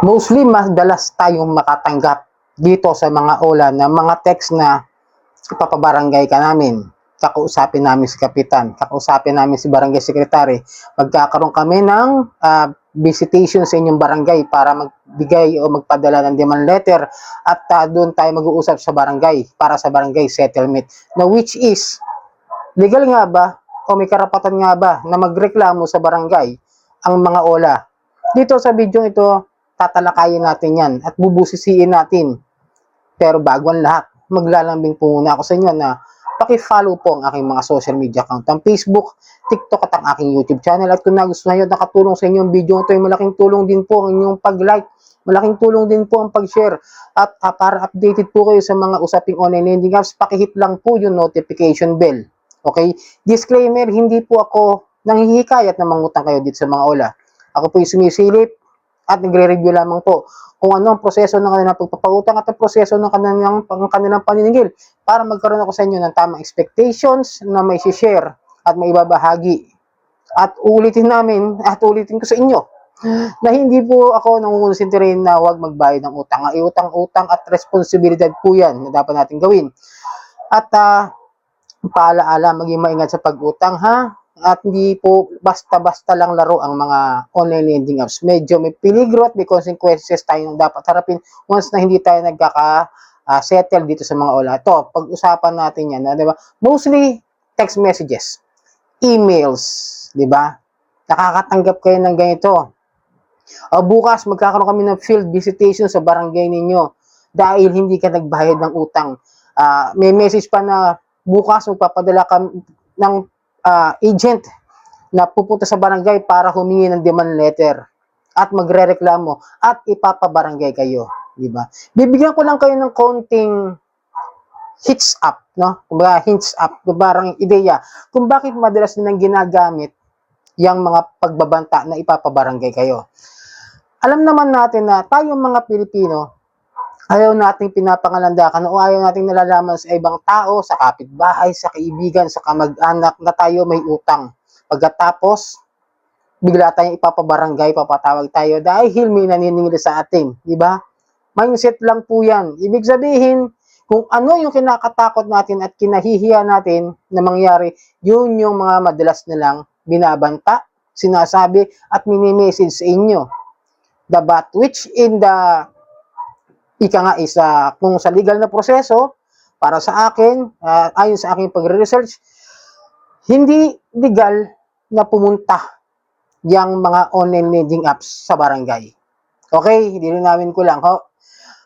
Mostly, madalas tayong makatanggap dito sa mga OLA na mga text na ipapabarangay ka namin, kakausapin namin si Kapitan, kakausapin namin si Barangay Secretary, magkakaroon kami ng visitation sa inyong barangay para magbigay o magpadala ng demand letter at doon tayo mag-uusap sa barangay para sa barangay settlement. Na which is, legal nga ba o may karapatan nga ba na magreklamo sa barangay ang mga OLA? Dito sa video ito, tatalakayin natin yan at bubusisiin natin. Pero bago ang lahat, maglalambing po muna ako sa inyo na paki-follow po ang aking mga social media account, ang Facebook, TikTok at ang aking YouTube channel. At kung nagustuhan nyo at nakatulong sa inyo ang video ito, ay malaking tulong din po ang inyong pag-like, malaking tulong din po ang pag-share. At para updated po kayo sa mga usaping online lending apps, pakihit lang po yung notification bell. Okay? Disclaimer, hindi po ako nanghihikayat na mangutang kayo dito sa mga OLA. Ako po yung sumisilip at nagre-review lamang po kung ano ang proseso ng kanilang pagpapautang at ang proseso ng kanilang paniningil para magkaroon ako sa inyo ng tamang expectations na may share at may ibabahagi. At ulitin ko sa inyo na hindi po ako nangungonsentre na huwag magbayad ng utang. Ang utang at responsibilidad po yan na dapat natin gawin. At paalaala, maging maingat sa pag-utang ha. At hindi po basta-basta lang laro ang mga online lending apps. Medyo may peligro at may consequences tayong dapat harapin once na hindi tayo nagkaka-settle dito sa mga OLA. Ito, pag-usapan natin yan. No? Diba? Mostly, text messages, emails, di ba? Nakakatanggap kayo ng ganito. Bukas, magkakaroon kami ng field visitation sa barangay ninyo dahil hindi ka nagbayad ng utang. May message pa na bukas magpapadala ka ng agent na pupunta sa barangay para humingi ng demand letter at magrereklamo at ipapabarangay kayo, di ba? Bibigyan ko lang kayo ng konting hints up, no? Kumbaga hints up, parang ideya kung bakit madalas nilang ginagamit yung mga pagbabanta na ipapabarangay kayo. Alam naman natin na tayong mga Pilipino, ayaw nating pinapangalandakan o ayaw nating nalalaman sa ibang tao, sa kapitbahay, sa kaibigan, sa kamag-anak na tayo may utang. Pagkatapos, bigla tayong ipapabarangay, papatawag tayo dahil may naniningil sa atin. Di ba? Mindset lang po yan. Ibig sabihin, kung ano yung kinakatakot natin at kinahihiya natin na mangyari, yun yung mga madalas nilang binabanta, sinasabi, at mini-message sa inyo. But which in the ika nga is kung sa legal na proseso, para sa akin, ayon sa aking pagre-research, hindi legal na pumunta yung mga online lending apps sa barangay. Okay, linawin ko lang ho.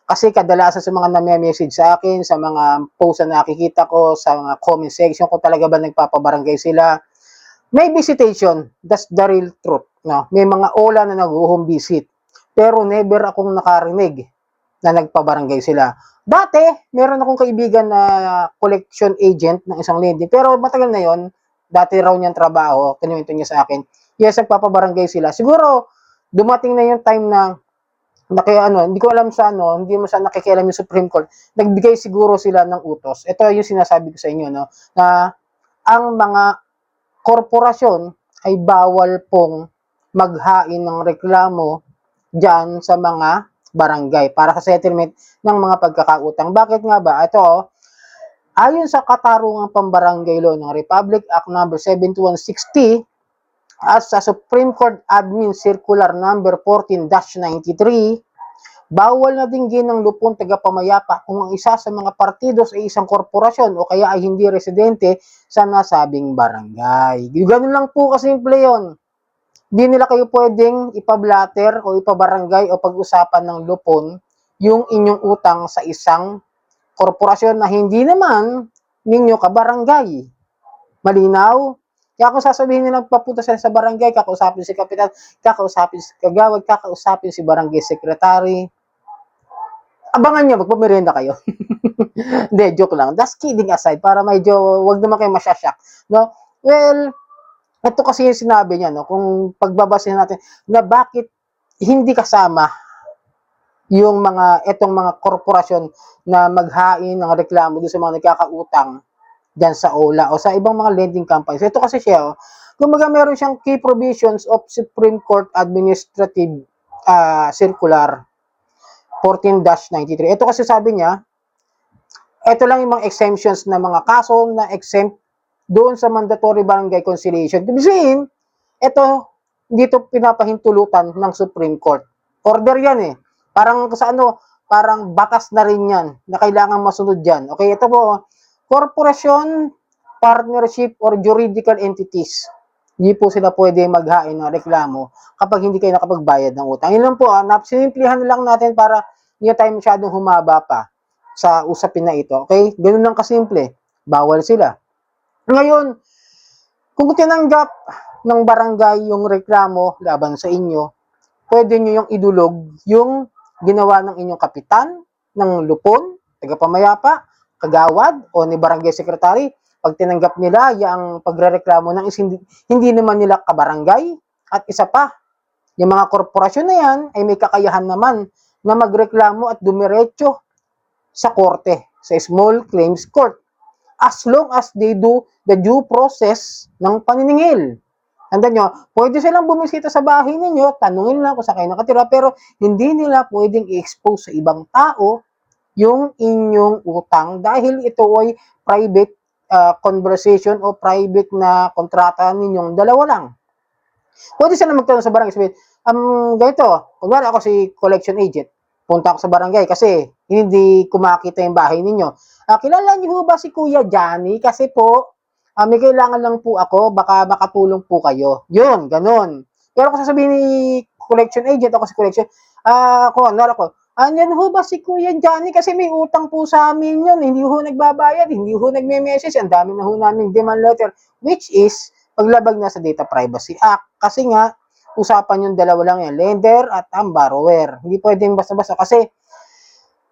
Kasi kadalasan sa mga name-message sa akin, sa mga post na nakikita ko, sa mga comment section, kung talaga ba nagpapabarangay sila, may visitation. That's the real truth. No? May mga OLA na nag-home visit. Pero never akong nakarinig na nagpabarangay sila. Dati, meron akong kaibigan na collection agent ng isang lending. Pero matagal na yon. Dati raw niyang trabaho. Kinuwento niya sa akin. Yes, nagpapabarangay sila. Siguro, dumating na yung time na hindi ko alam sa hindi mo sa nakikialam yung Supreme Court. Nagbigay siguro sila ng utos. Ito yung sinasabi ko sa inyo, no, na ang mga korporasyon ay bawal pong maghain ng reklamo dyan sa mga barangay para sa settlement ng mga pagkakautang. Bakit nga ba? Ito, ayon sa Katarungang Pambarangay Law ng Republic Act No. 7160 at sa Supreme Court Admin Circular No. 14-93, bawal na dinggin ng lupon tagapamayapa kung ang isa sa mga partidos ay isang korporasyon o kaya ay hindi residente sa nasabing barangay. Ganun lang po kasimple yun. Hindi nila kayo pwedeng ipablatter o ipabarangay o pag-usapan ng lupon yung inyong utang sa isang korporasyon na hindi naman ninyo kabarangay. Malinaw? Kaya kung sasabihin nila papunta sila sa barangay, kakausapin si kapitan, kakausapin si kagawad, kakausapin si barangay secretary, abangan nyo, magpaperienda kayo. Hindi, joke lang. That's kidding aside, para medyo, wag naman kayo masyasyak. No? Well, ito kasi yung sinabi niya, no? Kung pagbabasin natin, na bakit hindi kasama yung itong mga korporasyon na maghain ng reklamo doon sa mga nagkakautang dyan sa OLA o sa ibang mga lending companies. Ito kasi siya, kumbaga meron siyang key provisions of Supreme Court Administrative Circular 14-93. Ito kasi sabi niya, ito lang yung mga exemptions na mga kaso na exempt doon sa mandatory barangay conciliation. Ibig sabihin, ito, dito pinapahintulutan ng Supreme Court. Order yan eh. Parang sa ano, parang batas na rin yan na kailangan masunod yan. Okay, ito po, corporation, partnership, or juridical entities. Hindi po sila pwede maghain ng reklamo kapag hindi kayo nakapagbayad ng utang. Yun lang po, simplihan lang natin para hindi tayo masyadong humaba pa sa usapin na ito. Okay? Ganun lang kasimple. Bawal sila. Ngayon, kung tinanggap ng barangay yung reklamo laban sa inyo, pwede nyo yung idulog yung ginawa ng inyong kapitan, ng lupon, tagapamayapa, kagawad, o ni barangay secretary. Pag tinanggap nila yung pagrereklamo ng hindi naman nila kabarangay, at isa pa, yung mga korporasyon na yan ay may kakayahan naman na magreklamo at dumiretso sa korte, sa small claims court, as long as they do the due process ng paniningil. Tandaan nyo, pwede silang bumisita sa bahay ninyo, tanungin lang kung saan kayo nakatira, pero hindi nila pwedeng i-expose sa ibang tao yung inyong utang dahil ito ay private conversation o private na kontrata ninyong dalawa lang. Pwede sila magtanong sa barangay, sabihin, ganito, kunwari ako si collection agent, punta ako sa barangay kasi hindi kumakita yung bahay ninyo. Kilala niyo ba si Kuya Johnny? Kasi po, may kailangan lang po ako, baka makatulong po kayo. Yun, ganun. Pero kung sasabihin ni collection agent, ako si collection, andyan ho ba si Kuya Johnny? Kasi may utang po sa amin yun. Hindi ho nagbabayad, hindi ho nagme-message. Ang dami na ho namin demand letter. Which is, paglabag na sa Data Privacy Act. Kasi nga, usapan yung dalawa lang yan, lender at ang borrower. Hindi pwedeng basta-basta kasi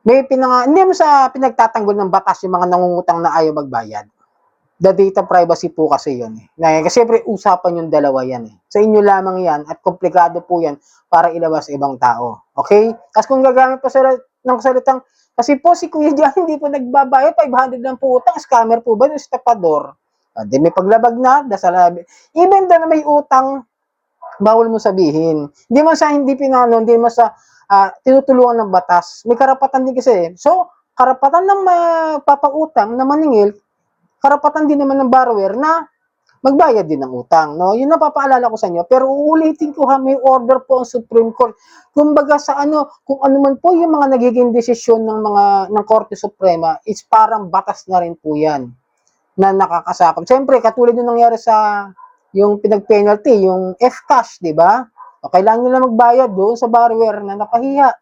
hindi mo sa pinagtatanggol ng batas yung mga nangungutang na ayaw magbayad. The data privacy po kasi yun. Kasi siyempre usapan yung dalawa yan. Sa inyo lamang yan at komplikado po yan para ilabas sa ibang tao. Okay? Kasi kung gagamit pa sila ng salitang, kasi po si Kuya John hindi po nagbabayad, 500 lang po utang, scammer po ba yung estapador? Di may paglabag na, even na may utang, bawal mo sabihin. Hindi man sa hindi hindi man sa tinutulungan ng batas. May karapatan din kasi. So, karapatan ng papautang na maningil, karapatan din naman ng borrower na magbayad din ng utang. No? Yun na papaalala ko sa inyo. Pero uulitin ko may order po ang Supreme Court. Kumbaga sa kung ano man po yung mga nagiging desisyon ng Korte Suprema, it's parang batas na rin po yan na nakakasakop. Siyempre, katulad yung nangyari sa yung pinag-penalty, yung F-cash, di ba? O, kailangan nila magbayad doon sa borrower na napahiya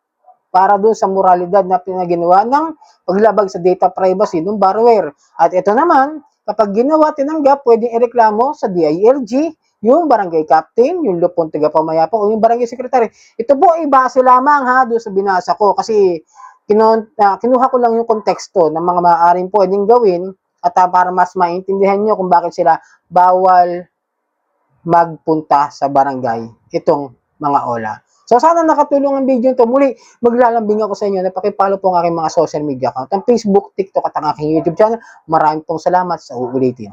para doon sa moralidad na pinaginawa ng paglabag sa data privacy ng borrower. At ito naman, kapag ginawa, tinanggap, pwedeng ireklamo sa DILG, yung barangay captain, yung lupon tagapamayapa, o yung barangay secretary. Ito po ay base lamang doon sa binasa ko kasi kinuha ko lang yung konteksto ng mga maaaring pwedeng gawin at para mas maintindihan nyo kung bakit sila bawal magpunta sa barangay itong mga OLA. So sana nakatulong ang video ito. Muli, maglalambing ako sa inyo na pakipollow po ang aking mga social media account, ang Facebook, TikTok at ang aking YouTube channel. Maraming pong salamat sa uulitin.